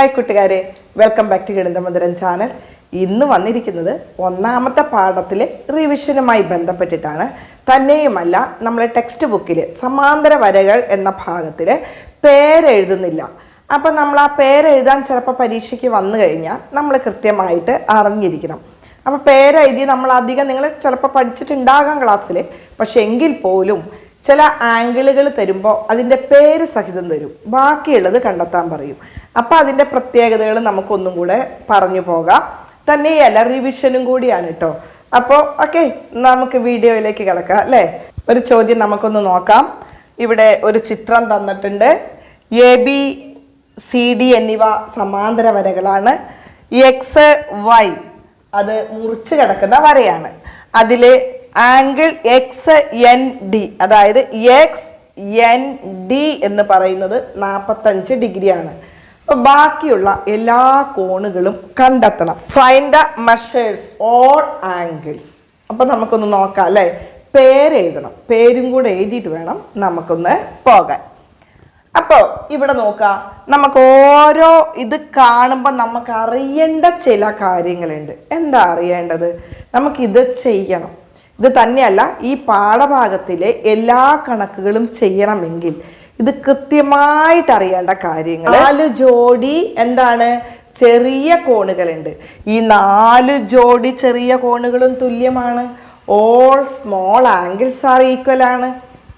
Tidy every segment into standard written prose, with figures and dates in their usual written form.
Hi കൂട്ടുകാരെ, welcome back to ഗണിതമന്ദിരം channel. ഇന്ന് വന്നിരിക്കുന്നത് ഒന്നാമത്തെ പാഠത്തിലെ റിവിഷനുമായി ബന്ധപ്പെട്ടിട്ടാണ്. തന്നെയുമല്ല, നമ്മളെ ടെക്സ്റ്റ് ബുക്കിൽ സമാന്തര വരകൾ എന്ന ഭാഗത്തിൽ പേരെഴുതുന്നില്ല. അപ്പം നമ്മൾ ആ പേരെഴുതാൻ ചിലപ്പോൾ പരീക്ഷയ്ക്ക് വന്നു കഴിഞ്ഞാൽ നമ്മൾ കൃത്യമായിട്ട് അറിഞ്ഞിരിക്കണം. അപ്പോൾ പേരെഴുതി നമ്മൾ അധികം നിങ്ങൾ ചിലപ്പോൾ പഠിച്ചിട്ടുണ്ടാകാം ക്ലാസ്സിൽ. പക്ഷെ എങ്കിൽ പോലും ചില ആംഗിളുകൾ തരുമ്പോൾ അതിൻ്റെ പേര് സഹിതം തരും, ബാക്കിയുള്ളത് കണ്ടെത്താൻ പറയും. അപ്പോൾ അതിൻ്റെ പ്രത്യേകതകൾ നമുക്കൊന്നും കൂടെ പറഞ്ഞു പോകാം. തന്നെയല്ല, റിവിഷനും കൂടിയാണ് കേട്ടോ. അപ്പോൾ ഓക്കെ, നമുക്ക് വീഡിയോയിലേക്ക് കിടക്കാം അല്ലേ. ഒരു ചോദ്യം നമുക്കൊന്ന് നോക്കാം. ഇവിടെ ഒരു ചിത്രം തന്നിട്ടുണ്ട്. ABCD എന്നിവ സമാന്തര വരകളാണ്. XY അത് മുറിച്ച് കിടക്കുന്ന വരയാണ്. അതിൽ ആംഗിൾ XND, അതായത് XND എന്ന് പറയുന്നത് 45 ഡിഗ്രിയാണ്. അപ്പോൾ ബാക്കിയുള്ള എല്ലാ കോണുകളും കണ്ടെത്തണം. Find the measures all angles. അപ്പോൾ നമുക്കൊന്ന് നോക്കാം അല്ലേ. പേരെഴുതണം, പേരും കൂടെ എഴുതിയിട്ട് വേണം നമുക്കൊന്ന് പോകാൻ. അപ്പോൾ ഇവിടെ നോക്കാം, നമുക്ക് ഓരോ ഇത് കാണുമ്പോൾ നമുക്ക് അറിയേണ്ട ചില കാര്യങ്ങളുണ്ട്. എന്താ അറിയേണ്ടത്? നമുക്കിത് ചെയ്യണം. ഇത് തന്നെയല്ല, ഈ പാഠഭാഗത്തിലെ എല്ലാ കണക്കുകളും ചെയ്യണമെങ്കിൽ ഇത് കൃത്യമായിട്ട് അറിയേണ്ട കാര്യങ്ങൾ. 4 ജോഡി എന്താണ് ചെറിയ കോണുകളുണ്ട്. ഈ 4 ജോഡി ചെറിയ കോണുകളും തുല്യമാണ്. All small angles are equal ആണ്.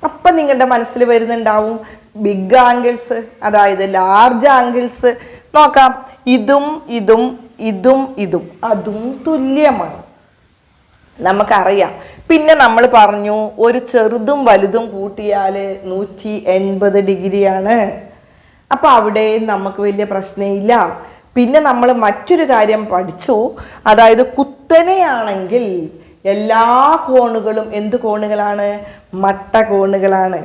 അപ്പം നിങ്ങളുടെ മനസ്സിൽ വരുന്നുണ്ടാവും ബിഗ് ആംഗിൾസ്, അതായത് ലാർജ് ആംഗിൾസ്. നോക്കാം, ഇതും ഇതും ഇതും ഇതും അതും തുല്യമാണ്, നമുക്കറിയാം. പിന്നെ നമ്മൾ പറഞ്ഞു ഒരു ചെറുതും വലുതും കൂട്ടിയാൽ 180 ഡിഗ്രിയാണ്. അപ്പം അവിടെ നമുക്ക് വലിയ പ്രശ്നമില്ല. പിന്നെ നമ്മൾ മറ്റൊരു കാര്യം പഠിച്ചു, അതായത് കുത്തനെയാണെങ്കിൽ എല്ലാ കോണുകളും എന്ത് കോണുകളാണ്? മട്ട കോണുകളാണ്.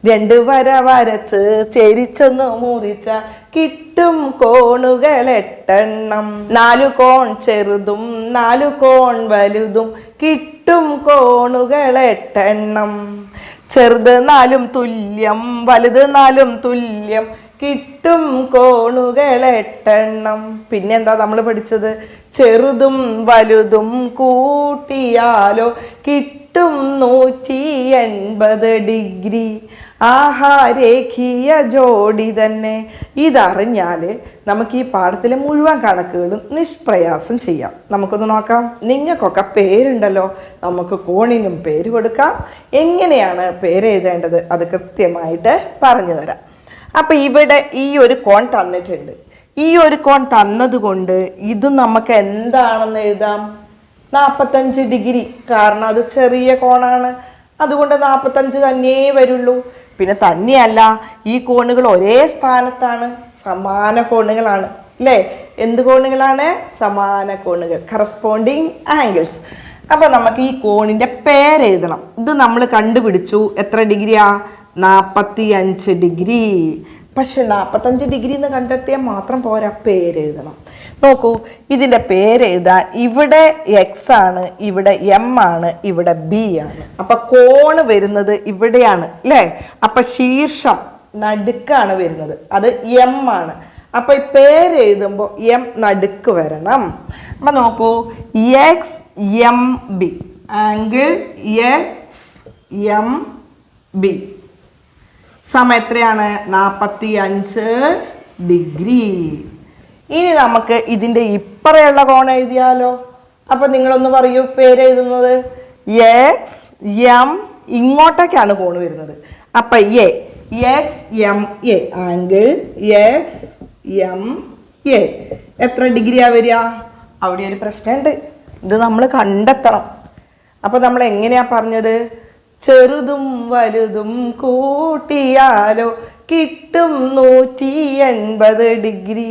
2 വര വരച്ച് ചെരിച്ചൊന്ന് മുറിച്ച കിട്ടും കോണുകൾ 8 എണ്ണം. 4 കോൺ ചെറുതും 4 കോൺ വലുതും കിട്ടും കോണുകൾ 8 എണ്ണം. ചെറുത് 4 തുല്യം, വലുത് 4 തുല്യം, കിട്ടും കോണുകൾ 8 എണ്ണം. പിന്നെന്താ നമ്മൾ പഠിച്ചത്? ചെറുതും വലുതും കൂട്ടിയാലോ കിട്ടും 180 ഡിഗ്രി. ആഹാ, രേഖീയ ജോഡി തന്നെ. ഇതറിഞ്ഞാൽ നമുക്ക് ഈ പാഠത്തിലെ മുഴുവൻ കണക്കുകളും നിഷ്പ്രയാസം ചെയ്യാം. നമുക്കൊന്ന് നോക്കാം. നിങ്ങൾക്കൊക്കെ പേരുണ്ടല്ലോ, നമുക്ക് കോണിനും പേര് കൊടുക്കാം. എങ്ങനെയാണ് പേര് എഴുതേണ്ടത് അത് കൃത്യമായിട്ട് പറഞ്ഞു തരാം. അപ്പം ഇവിടെ ഈ ഒരു കോൺ തന്നിട്ടുണ്ട്. ഈ ഒരു കോൺ തന്നതുകൊണ്ട് ഇത് നമുക്ക് എന്താണെന്ന് എഴുതാം? 45 ഡിഗ്രി. കാരണം അത് ചെറിയ കോണാണ്, അതുകൊണ്ട് 45 തന്നേ വരുള്ളൂ. പിന്നെ തന്നെയല്ല, ഈ കോണുകൾ ഒരേ സ്ഥാനത്താണ്, സമാന കോണുകളാണ് അല്ലേ. എന്ത് കോണുകളാണ്? സമാന കോണുകൾ, കറസ്പോണ്ടിങ് ആംഗിൾസ്. അപ്പം നമുക്ക് ഈ കോണിൻ്റെ പേരെഴുതണം. ഇത് നമ്മൾ കണ്ടുപിടിച്ചു. എത്ര ഡിഗ്രിയാ? 45 ഡിഗ്രി. പക്ഷെ 45 ഡിഗ്രി എന്ന് കണ്ടെത്തിയാൽ മാത്രം പോരാ, പേരെഴുതണം. നോക്കൂ, ഇതിൻ്റെ പേരെഴുതാൻ ഇവിടെ X ആണ്, ഇവിടെ M ആണ്, ഇവിടെ B ആണ്. അപ്പം കോണ് വരുന്നത് ഇവിടെയാണ് അല്ലേ. അപ്പം ശീർഷം നടുക്കാണ് വരുന്നത്, അത് M ആണ്. അപ്പം ഈ പേരെഴുതുമ്പോൾ M നടുക്ക് വരണം. അപ്പം നോക്കൂ, XMB, ആംഗിൾ XMB സമയം എത്രയാണ്? 45 ഡിഗ്രി. ഇനി നമുക്ക് ഇതിൻ്റെ ഇപ്പറയുള്ള കോൺ എഴുതിയാലോ. അപ്പം നിങ്ങളൊന്ന് പറയൂ, പേരെഴുതുന്നത് XM, ഇങ്ങോട്ടേക്കാണ് കോൺ വരുന്നത്. അപ്പം XMA, ആംഗിൾ XMA എത്ര ഡിഗ്രിയാണ് വരിക? അവിടെ ഒരു പ്രശ്നമുണ്ട്, ഇത് നമ്മൾ കണ്ടെത്തണം. അപ്പം നമ്മൾ എങ്ങനെയാണ് പറഞ്ഞത്? ചെറുതും വലുതും കൂട്ടിയാലോ കിട്ടും 180 ഡിഗ്രി.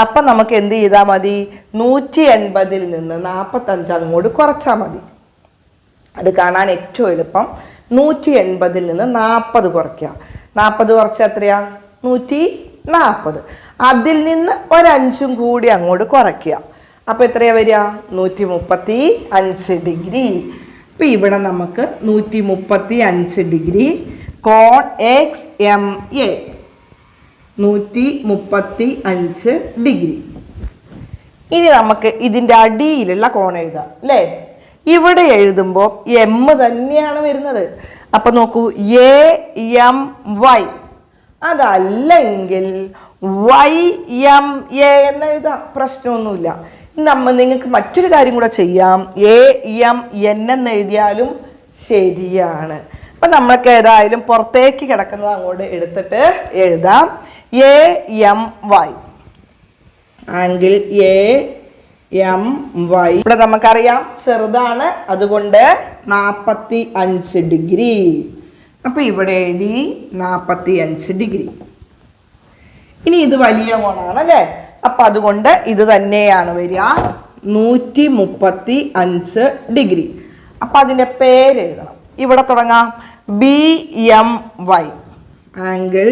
അപ്പം നമുക്ക് എന്ത് ചെയ്താൽ മതി? 180-ൽ നിന്ന് 45 അങ്ങോട്ട് കുറച്ചാൽ മതി. അത് കാണാൻ ഏറ്റവും എളുപ്പം. 180-ൽ നിന്ന് 40 കുറയ്ക്കുക. 40 കുറച്ചാൽ എത്രയാ? 140. അതിൽ നിന്ന് 1 കൂടി അങ്ങോട്ട് കുറയ്ക്കുക. അപ്പോൾ എത്രയാണ് വരിക? 135 ഡിഗ്രി. അപ്പം ഇവിടെ നമുക്ക് 135 ഡിഗ്രി കോൺ XMA 135 ഡിഗ്രി. ഇനി നമുക്ക് ഇതിൻ്റെ അടിയിലുള്ള കോൺ എഴുതാം അല്ലേ. ഇവിടെ എഴുതുമ്പോൾ എം തന്നെയാണ് വരുന്നത്. അപ്പൊ നോക്കൂ, AMY. അതല്ലെങ്കിൽ YMA എന്ന് എഴുതാം, പ്രശ്നമൊന്നുമില്ല. നിങ്ങൾക്ക് മറ്റൊരു കാര്യം കൂടെ ചെയ്യാം, AMN എന്ന് എഴുതിയാലും ശരിയാണ്. അപ്പൊ നമ്മൾക്ക് ഏതായാലും പുറത്തേക്ക് കിടക്കുന്നത് അങ്ങോട്ട് എടുത്തിട്ട് എഴുതാം. AMY, angle AMY. ഇവിടെ നമുക്കറിയാം ചെറുതാണ്, അതുകൊണ്ട് 45 ഡിഗ്രി. അപ്പൊ ഇവിടെ എഴുതി 45 ഡിഗ്രി. ഇനി ഇത് വലിയ കോണാണ് അല്ലേ, അപ്പൊ അതുകൊണ്ട് ഇത് തന്നെയാണ് വരിക, 135 ഡിഗ്രി. അപ്പൊ അതിന്റെ പേര് എഴുതണം. ഇവിടെ തുടങ്ങാം, BMY, ആംഗിൾ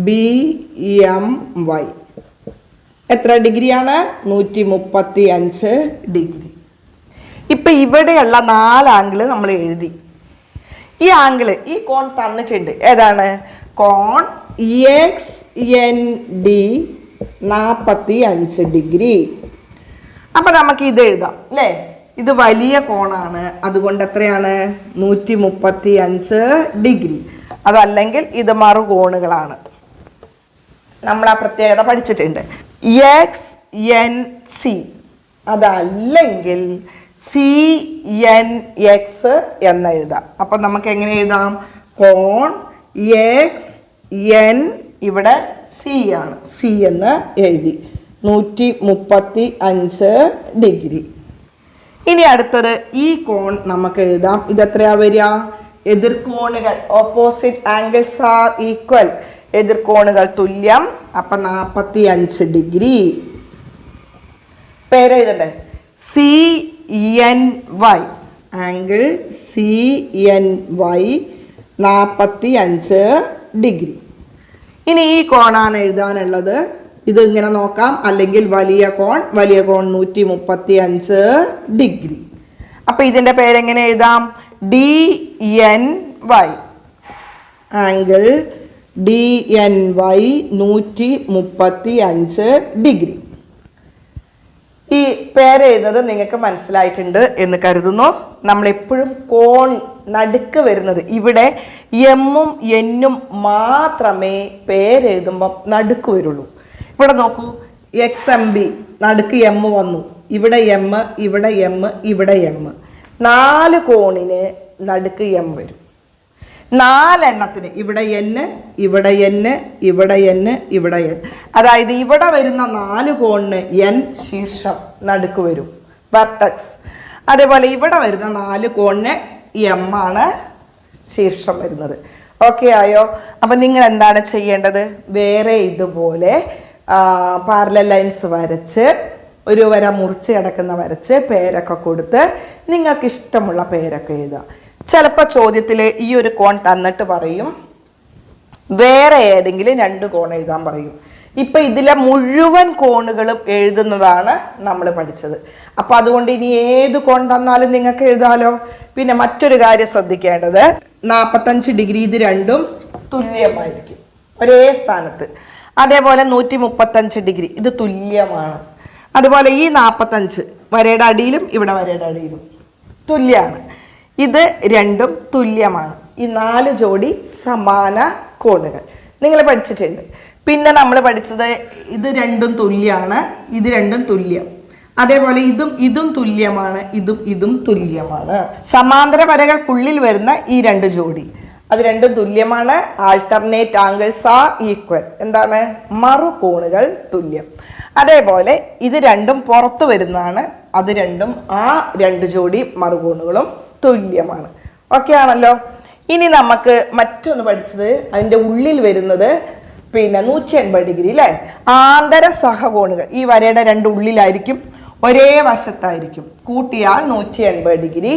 BMY എത്ര ഡിഗ്രിയാണ്? 135 ഡിഗ്രി. ഇപ്പൊ ഇവിടെയുള്ള 4 ആംഗിള് നമ്മൾ എഴുതി. ഈ ആംഗിള്, ഈ കോൺ തന്നിട്ടുണ്ട്. ഏതാണ്? കോൺ XND 45 ഡിഗ്രി. അപ്പൊ നമുക്ക് ഇത് എഴുതാം അല്ലേ. ഇത് വലിയ കോണാണ്, അതുകൊണ്ട് എത്രയാണ്? 135 ഡിഗ്രി. അതല്ലെങ്കിൽ ഇത് മറുകോണുകളാണ്. നമ്മൾ ആ പ്രത്യേകത പഠിച്ചിട്ടുണ്ട്. XNC, അതല്ലെങ്കിൽ CNX എന്ന് എഴുതാം. അപ്പൊ നമുക്ക് എങ്ങനെ എഴുതാം? കോൺ XN, ഇവിടെ C ആണ്, C എന്ന് എഴുതി, 135 ഡിഗ്രി. ഇനി അടുത്തത് ഈ കോൺ നമുക്ക് എഴുതാം. ഇതെത്രയാ വരിക? എതിർകോണുകൾ, ഓപ്പോസിറ്റ് ആംഗിൾസ് ആർ ഈക്വൽ, എതിർകോണുകൾ തുല്യം. അപ്പൊ 45 ഡിഗ്രി. പേരെഴുതണ്ടേ? CNY, angle CNY 45 degree. ഇനി ഈ കോണാണ് എഴുതാനുള്ളത്. ഇത് ഇങ്ങനെ നോക്കാം, അല്ലെങ്കിൽ വലിയ കോൺ 135 ഡിഗ്രി. അപ്പൊ ഇതിന്റെ പേരെങ്ങനെ എഴുതാം? DNY, angle DNY 135 degree. ഈ പേരെഴുതുന്നത് നിങ്ങൾക്ക് മനസ്സിലായിട്ടുണ്ട് എന്ന് കരുതുന്നു. നമ്മളെപ്പോഴും കോൺ നടുക്ക് വരുന്നത്, ഇവിടെ എമ്മും എന്നും മാത്രമേ പേരെഴുതുമ്പം നടുക്ക് വരുള്ളൂ. ഇവിടെ നോക്കൂ, XMB നടുക്ക് എം വന്നു, ഇവിടെ എം, ഇവിടെ എം, ഇവിടെ എം. 4 കോണിന് നടുക്ക് എം വരും. 4 എണ്ണത്തിന് ഇവിടെ N, ഇവിടെ N, ഇവിടെ N, ഇവിടെ N. അതായത് ഇവിടെ വരുന്ന 4 കോണിന് N ശീർഷം നടുക്ക് വരും, വെർട്ടക്സ്. അതേപോലെ ഇവിടെ വരുന്ന 4 കോണിന് M ആണ് ശീർഷം വരുന്നത്. ഓക്കെ ആയോ? അപ്പം നിങ്ങൾ എന്താണ് ചെയ്യേണ്ടത്? വേറെ ഇതുപോലെ പാരലൽ ലൈൻസ് വരച്ച്, ഒരു വര മുറിച്ച് കിടക്കുന്ന വരച്ച് പേരൊക്കെ കൊടുത്ത് നിങ്ങൾക്ക് ഇഷ്ടമുള്ള പേരൊക്കെ എഴുതുക. ചിലപ്പോൾ ചോദ്യത്തിൽ ഈ ഒരു കോൺ തന്നിട്ട് പറയും വേറെ ഏതെങ്കിലും 2 കോൺ എഴുതാൻ പറയും. ഇപ്പൊ ഇതിലെ മുഴുവൻ കോണുകളും എഴുതുന്നതാണ് നമ്മൾ പഠിച്ചത്. അപ്പൊ അതുകൊണ്ട് ഇനി ഏത് കോൺ തന്നാലും നിങ്ങൾക്ക് എഴുതാലോ. പിന്നെ മറ്റൊരു കാര്യം ശ്രദ്ധിക്കേണ്ടത്, 45 ഡിഗ്രി ഇത് രണ്ടും തുല്യമായിരിക്കും, ഒരേ സ്ഥാനത്ത്. അതേപോലെ 135 ഡിഗ്രി ഇത് തുല്യമാണ്. അതുപോലെ ഈ 45 വരയുടെ അടിയിലും ഇവിടെ വരയുടെ അടിയിലും തുല്യമാണ്. ഇത് രണ്ടും തുല്യമാണ്. ഈ 4 ജോഡി സമാന കോണുകൾ നിങ്ങൾ പഠിച്ചിട്ടുണ്ട്. പിന്നെ നമ്മൾ പഠിച്ചത് ഇത് രണ്ടും തുല്യമാണ്, ഇത് രണ്ടും തുല്യം. അതേപോലെ ഇതും തുല്യമാണ്, ഇതും തുല്യമാണ്. സമാന്തര വരകൾക്കുള്ളിൽ വരുന്ന ഈ 2 ജോഡി അത് രണ്ടും തുല്യമാണ്. Alternate angles are equal. എന്താണ്? മറുകോണുകൾ തുല്യം. അതേപോലെ ഇത് രണ്ടും പുറത്ത് വരുന്നതാണ്, അത് രണ്ടും ആ 2 ജോഡി മറുകോണുകളും തുല്യമാണ്. ഓക്കെ ആണല്ലോ. ഇനി നമുക്ക് മറ്റൊന്ന് പഠിച്ചത്, അതിൻ്റെ ഉള്ളിൽ വരുന്നത് പിന്നെ 180 ഡിഗ്രി അല്ലേ. ആന്തര സഹകോണുകൾ ഈ വരയുടെ 2 ഉള്ളിലായിരിക്കും, ഒരേ വശത്തായിരിക്കും. കൂട്ടിയാൽ 180 ഡിഗ്രി.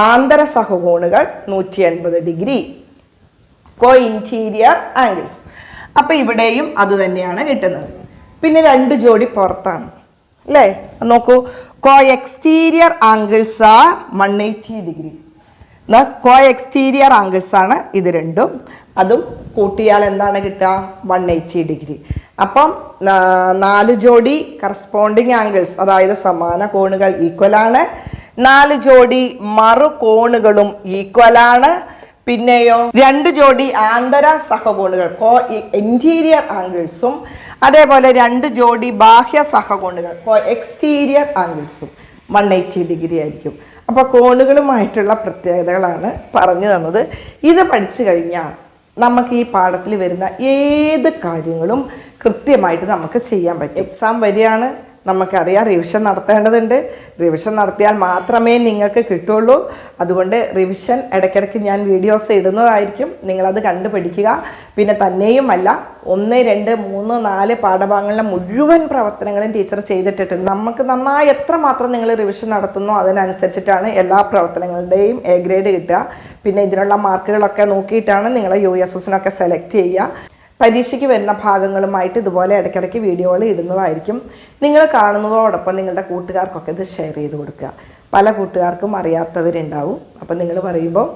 ആന്തര സഹകോണുകൾ 180 ഡിഗ്രി. Co interior angles. അപ്പൊ ഇവിടെയും അത് തന്നെയാണ് കിട്ടുന്നത്. പിന്നെ 2 ജോഡി പുറത്താണ് അല്ലേ. നോക്കൂ, കോ exterior angles are 180 degree. Co exterior angles ആണ് ഇത് രണ്ടും, അതും കൂട്ടിയാൽ എന്താണ് കിട്ടുക? 180 ഡിഗ്രി. അപ്പം 4 ജോഡി കറസ്പോണ്ടിങ് ആംഗിൾസ്, അതായത് സമാന കോണുകൾ ഈക്വലാണ്. 4 ജോഡി മറു കോണുകളും ഈക്വലാണ്. പിന്നെയോ 2 ജോഡി ആന്തര സഹകോണുകൾ ഇന്റീരിയർ ആംഗിൾസും അതേപോലെ 2 ജോഡി ബാഹ്യ സഹകോണുകൾ എക്സ്റ്റീരിയർ ആംഗിൾസും 180 ഡിഗ്രി ആയിരിക്കും. അപ്പോൾ കോണുകളുമായിട്ടുള്ള പ്രത്യേകതകളാണ് പറഞ്ഞു തന്നത്. ഇത് പഠിച്ചു കഴിഞ്ഞാൽ നമുക്ക് ഈ പാഠത്തിൽ വരുന്ന ഏത് കാര്യങ്ങളും കൃത്യമായിട്ട് നമുക്ക് ചെയ്യാൻ പറ്റും. എക്സാം വരികയാണ്, നമുക്കറിയാം റിവിഷൻ നടത്തേണ്ടതുണ്ട്. റിവിഷൻ നടത്തിയാൽ മാത്രമേ നിങ്ങൾക്ക് കിട്ടുള്ളൂ. അതുകൊണ്ട് റിവിഷൻ ഇടയ്ക്കിടയ്ക്ക് ഞാൻ വീഡിയോസ് ഇടുന്നതായിരിക്കും, നിങ്ങളത് കണ്ടു പഠിക്കുക. പിന്നെ തന്നെയുമല്ല 1, 2, 3, 4 പാഠഭാഗങ്ങളിലെ മുഴുവൻ പ്രവർത്തനങ്ങളും ടീച്ചർ ചെയ്തിട്ടിട്ടുണ്ട്. നമുക്ക് നന്നായി എത്രമാത്രം നിങ്ങൾ റിവിഷൻ നടത്തുന്നോ അതിനനുസരിച്ചിട്ടാണ് എല്ലാ പ്രവർത്തനങ്ങളുടെയും എ ഗ്രേഡ് കിട്ടുക. പിന്നെ ഇതിനുള്ള മാർക്കുകളൊക്കെ നോക്കിയിട്ടാണ് നിങ്ങൾ USSനൊക്കെ സെലക്ട് ചെയ്യുക. പരീക്ഷയ്ക്ക് വരുന്ന ഭാഗങ്ങളുമായിട്ട് ഇതുപോലെ ഇടയ്ക്കിടയ്ക്ക് വീഡിയോകൾ ഇടുന്നതായിരിക്കും. നിങ്ങൾ കാണുന്നതോടൊപ്പം നിങ്ങളുടെ കൂട്ടുകാർക്കൊക്കെ ഇത് ഷെയർ ചെയ്ത് കൊടുക്കുക. പല കൂട്ടുകാർക്കും അറിയാത്തവരുണ്ടാവും. അപ്പം നിങ്ങൾ പറയുമ്പോൾ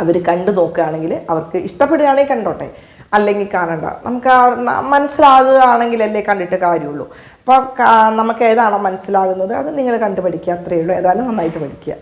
അവർ കണ്ടു നോക്കുകയാണെങ്കിൽ അവർക്ക് ഇഷ്ടപ്പെടുകയാണെങ്കിൽ കണ്ടോട്ടെ, അല്ലെങ്കിൽ കാണണ്ട. നമുക്ക് മനസ്സിലാകുകയാണെങ്കിലല്ലേ കണ്ടിട്ട് കാര്യമുള്ളൂ. അപ്പോൾ നമുക്ക് ഏതാണോ മനസ്സിലാകുന്നത് അത് നിങ്ങൾ കണ്ടു പഠിക്കുക, അത്രയേ ഉള്ളൂ. ഏതായാലും നന്നായിട്ട് പഠിക്കുക.